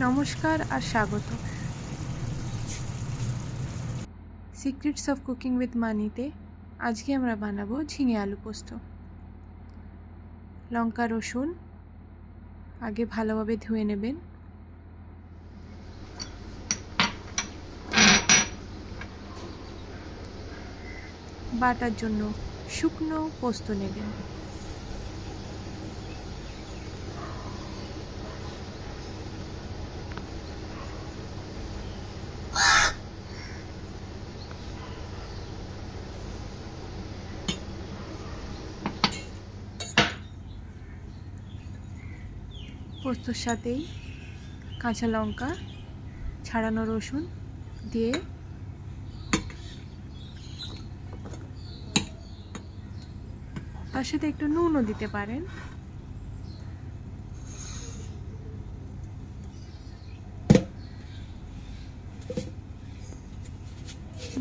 নমস্কার আর স্বাগত। Secrets of cooking with মানিতে আজকে আমরা বানাবো ঝিঙে আলু পোস্ত। লঙ্কা রসুন আগে ভালোভাবে ধুয়ে নেবেন। বাটার জন্য শুকনো পোস্ত নেবেন। পোস্তর সাথেই কাঁচা লঙ্কা ছাড়ানো রসুন দিয়ে তার সাথে একটু নুনও দিতে পারেন।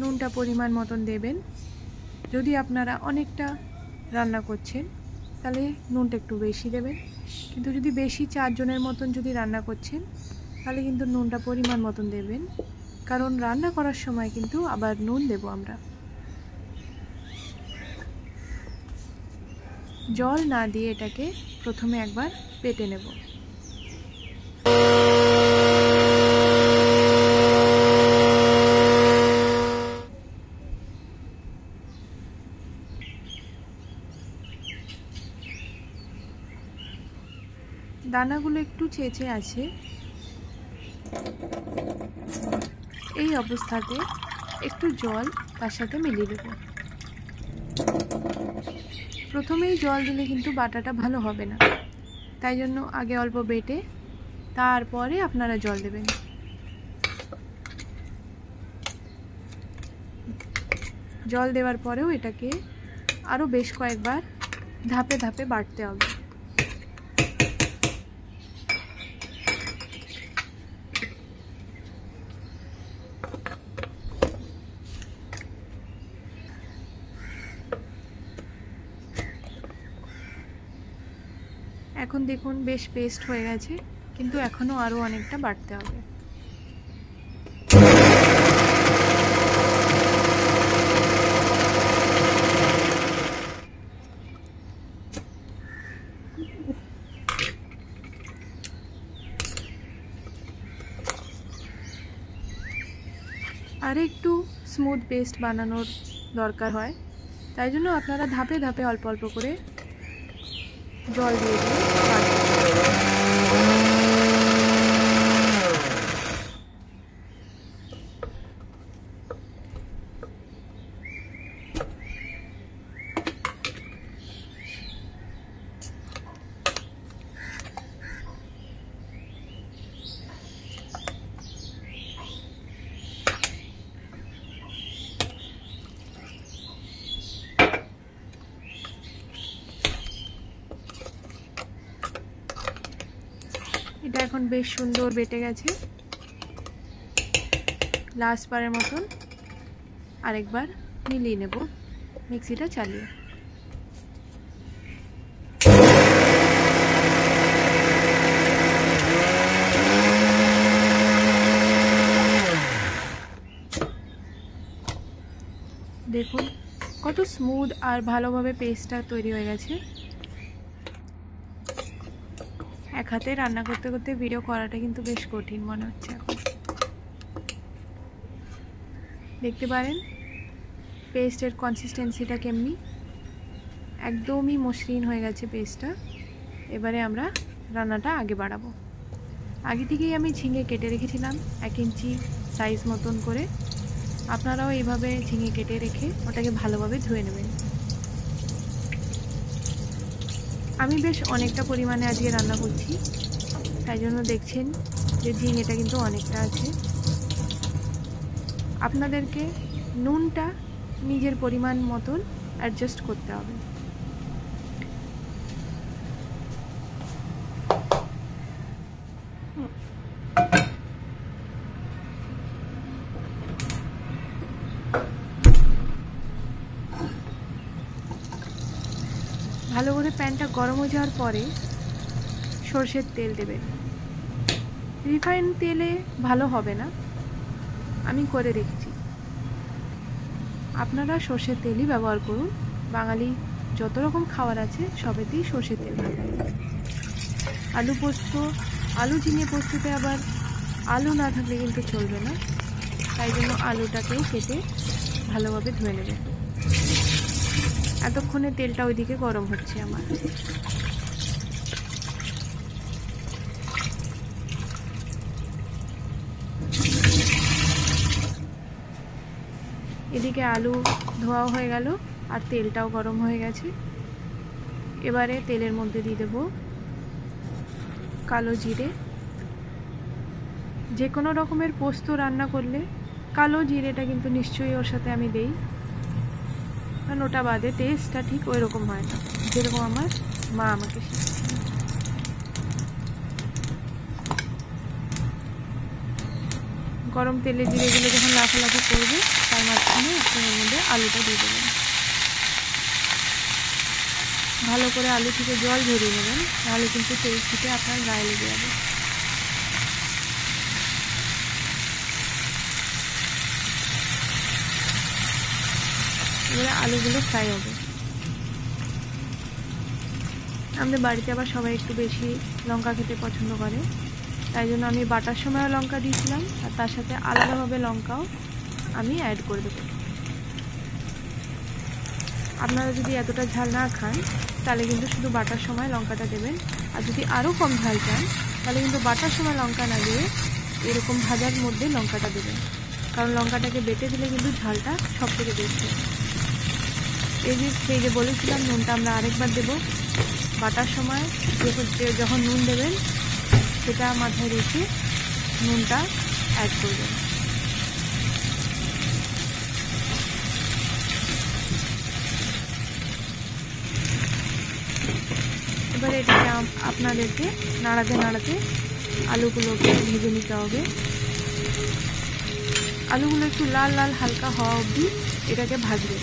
নুনটা পরিমাণ মতন দেবেন। যদি আপনারা অনেকটা রান্না করছেন তাহলে নুনটা একটু বেশি দেবেন, কিন্তু যদি বেশি 4 জনের মতন যদি রান্না করছেন তাহলে কিন্তু নুনটা পরিমাণ মতন দেবেন, কারণ রান্না করার সময় কিন্তু আবার নুন দেব আমরা। জল না দিয়ে এটাকে প্রথমে একবার বেটে নেব। দানাগুলো একটু চেঁচে আছে, এই অবস্থাতে একটু জল তার সাথে মিলিয়ে দেব। প্রথমেই জল দিলে কিন্তু বাটাটা ভালো হবে না, তাই জন্য আগে অল্প বেটে তারপরে আপনারা জল দেবেন। জল দেওয়ার পরেও এটাকে আরও বেশ কয়েকবার ধাপে ধাপে বাটতে হবে। এখন দেখুন বেশ পেস্ট হয়ে গেছে, কিন্তু এখনো আরো অনেকটা বাটতে হবে। আর একটু স্মুথ পেস্ট বানানোর দরকার হয়, তাই জন্য আপনারা ধাপে ধাপে অল্প অল্প করে জল দিয়ে দিয়ে এটা এখন বেশ সুন্দর বেটে গেছে। লাস্ট বারের মতন আরেকবার মিলিয়ে নেব মিক্সিটা চালিয়ে। দেখুন কত স্মুথ আর ভালোভাবে পেস্টটা তৈরি হয়ে গেছে। এক হাতে রান্না করতে করতে ভিডিও করাটা কিন্তু বেশ কঠিন মনে হচ্ছে এখন। দেখতে পারেন পেস্টের কনসিস্টেন্সিটা কেমনি, একদমই মসৃণ হয়ে গেছে পেস্টটা। এবারে আমরা রান্নাটা আগে বাড়াবো। আগে থেকেই আমি ঝিঙে কেটে রেখেছিলাম 1 ইঞ্চি সাইজ মতন করে। আপনারাও এইভাবে ঝিঙে কেটে রেখে ওটাকে ভালোভাবে ধুয়ে নেবেন। আমি বেশ অনেকটা পরিমাণে আজকে রান্না করছি, তাই জন্য দেখছেন যে ঝিঙেটা কিন্তু অনেকটা আছে। আপনাদেরকে নুনটা নিজের পরিমাণ মতন অ্যাডজাস্ট করতে হবে। ভালো করে প্যানটা গরম হয়ে যাওয়ার পরে সরষের তেল দেবেন। রিফাইন তেলে ভালো হবে না, আমি করে দেখছি। আপনারা সর্ষের তেলই ব্যবহার করুন। বাঙালি যত রকম খাবার আছে সবেতেই সর্ষের তেল থাকে। আলু পোস্ত, আলু ঝিঙে পোস্ততে আবার আলু না থাকলে কিন্তু চলবে না, তাই জন্য আলুটাকেও কেটে ভালোভাবে ধুয়ে নেবেন। এতক্ষণে তেলটা ওইদিকে গরম হচ্ছে আমার। এদিকে আলু ধোয়াও হয়ে গেল আর তেলটাও গরম হয়ে গেছে। এবারে তেলের মধ্যে দিয়ে দেব কালো জিরে। যে কোনো রকমের পোস্ত রান্না করলে কালো জিরেটা কিন্তু নিশ্চয়ই ওর সাথে আমি দেই, কারণ ওটা বাদে টেস্টটা ঠিক ওই রকম হয় না যেরকম আমার মা আমাকে শিখিয়েছে। গরম তেলে জিরেগুলো যখন লাফালাফি করবে তার মাঝখানে আপনি এর মধ্যে আলুটা দিয়ে দেবেন। ভালো করে আলু থেকে জল ঝরিয়ে নেবেন, নাহলে কিন্তু তেল ছিটে আপনার গায়ে লেগে যাবে। এবারে আলুগুলো ফ্রাই হবে। আমাদের বাড়িতে আবার সবাই একটু বেশি লঙ্কা খেতে পছন্দ করে, তাই জন্য আমি বাটার সময়ও লঙ্কা দিয়েছিলাম আর তার সাথে আলাদাভাবে লঙ্কাও আমি অ্যাড করে দেবো। আপনারা যদি এতটা ঝাল না খান তাহলে কিন্তু শুধু বাটার সময় লঙ্কাটা দেবেন, আর যদি আরও কম ঝাল চান তাহলে কিন্তু বাটার সময় লঙ্কা না দিয়ে এরকম ভাজার মধ্যে লঙ্কাটা দেবেন, কারণ লঙ্কাটাকে বেটে দিলে কিন্তু ঝালটা সব থেকে বেশি। সেই যে বলেছিলাম নুনটা আমরা আরেকবার দেব। বাটার সময় যখন নুন দেবেন সেটা মাথায় রেখে নুনটা অ্যাড করবেন। এবারে এটাকে আপনাদেরকে নাড়াতে নাড়াতে আলুগুলোকে ভেজে নিতে হবে। আলুগুলো একটু লাল লাল হালকা হওয়া অবধি এটাকে ভাজবেন।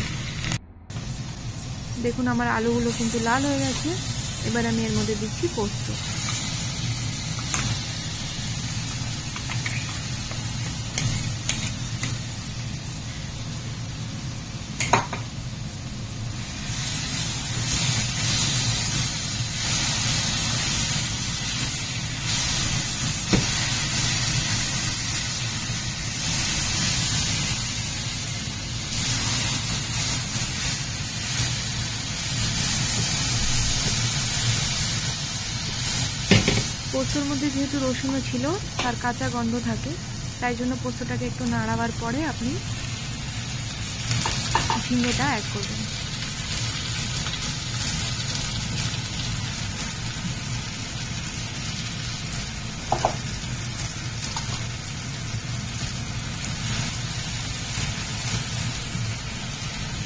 দেখুন আমার আলুগুলো কিন্তু লাল হয়ে গেছে। এবার আমি এর মধ্যে দিচ্ছি পোস্ত। পোস্তর মধ্যে যেহেতু রসুনও ছিল তার কাঁচা গন্ধ থাকে, তাই জন্য পোস্তটাকে একটু নাড়াবার পরে আপনি ঝিঙেটা অ্যাড করবেন।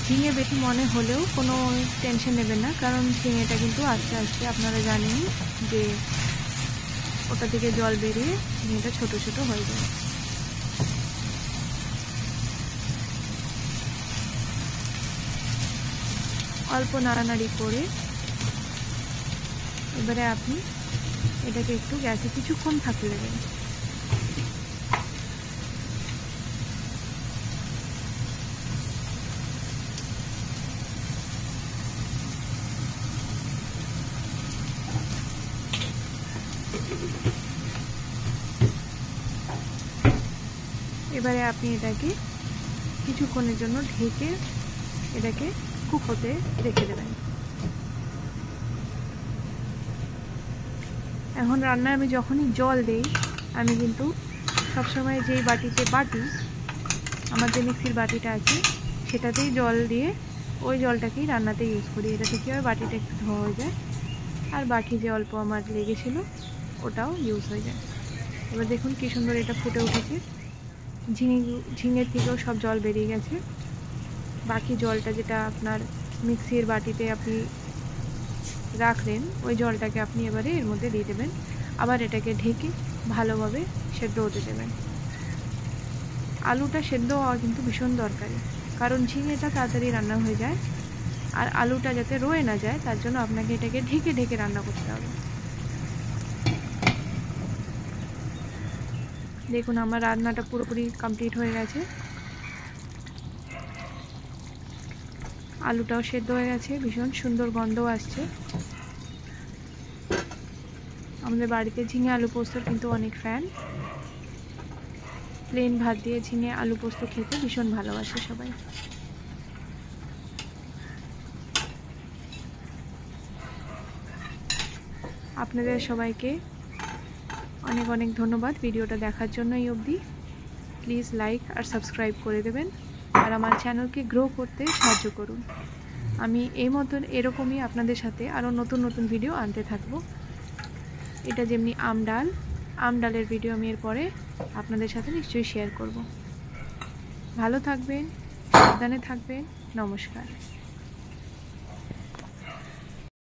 ঝিঙে বেশি মনে হলেও কোনো টেনশন নেবেন না, কারণ ঝিঙেটা কিন্তু আস্তে আস্তে আপনারা জানেন যে ওটা থেকে জল বেরিয়ে ঝিঙেটা ছোট ছোট হয়ে যায়। অল্প নাড়ানাড়ি করে এবারে আপনি এটাকে একটু গ্যাসে কিছুক্ষণ থাকতে দেবেন। এবারে আপনি এটাকে কিছুক্ষণের জন্য ঢেকে এটাকে কুক হতে রেখে দেবেন। এখন রান্নায় আমি যখনই জল দিই আমি কিন্তু সবসময় যেই বাটিতে বাটি, আমার যে মিক্সির বাটিটা আছে সেটাতেই জল দিয়ে ওই জলটাকেই রান্নাতে ইউজ করি। এটা থেকে ওই বাটিটা একটু ধোয়া হয়ে যায় আর বাকি যে অল্প আমার লেগেছিল ওটাও ইউজ হয়ে যায়। এবার দেখুন কি সুন্দর এটা ফুটে উঠেছে। ঝিঙের থেকেও সব জল বেরিয়ে গেছে। বাকি জলটা যেটা আপনার মিক্সির বাটিতে আপনি রাখলেন ওই জলটাকে আপনি এবারে এর মধ্যে দিয়ে দেবেন। আবার এটাকে ঢেকে ভালোভাবে সেদ্ধ হতে দেবেন। আলুটা সেদ্ধ হওয়া কিন্তু ভীষণ দরকারি, কারণ ঝিঙেটা তাড়াতাড়ি রান্না হয়ে যায় আর আলুটা যাতে রয়ে না যায় তার জন্য আপনাকে এটাকে ঢেকে ঢেকে রান্না করতে হবে। দেখুন আমার রান্নাটা পুরোপুরি কমপ্লিট হয়ে গেছে, আলুটাও সেদ্ধ হয়ে গেছে, ভীষণ সুন্দর গন্ধও আসছে। আমাদের বাড়িতে ঝিঙে আলু পোস্তর কিন্তু অনেক ফ্যান, প্লেন ভাত দিয়ে ঝিঙে আলু পোস্ত খেতে ভীষণ ভালোবাসে সবাই। আপনাদের সবাইকে অনেক অনেক ধন্যবাদ ভিডিওটা দেখার জন্য এই অবধি। প্লিজ লাইক আর সাবস্ক্রাইব করে দেবেন আর আমার চ্যানেলকে গ্রো করতে সাহায্য করুন। আমি এই মতন এরকমই আপনাদের সাথে আরও নতুন নতুন ভিডিও আনতে থাকবো। এটা যেমনি আম ডালের ভিডিও আমি এরপরে আপনাদের সাথে নিশ্চয়ই শেয়ার করব। ভালো থাকবেন, সাবধানে থাকবেন, নমস্কার।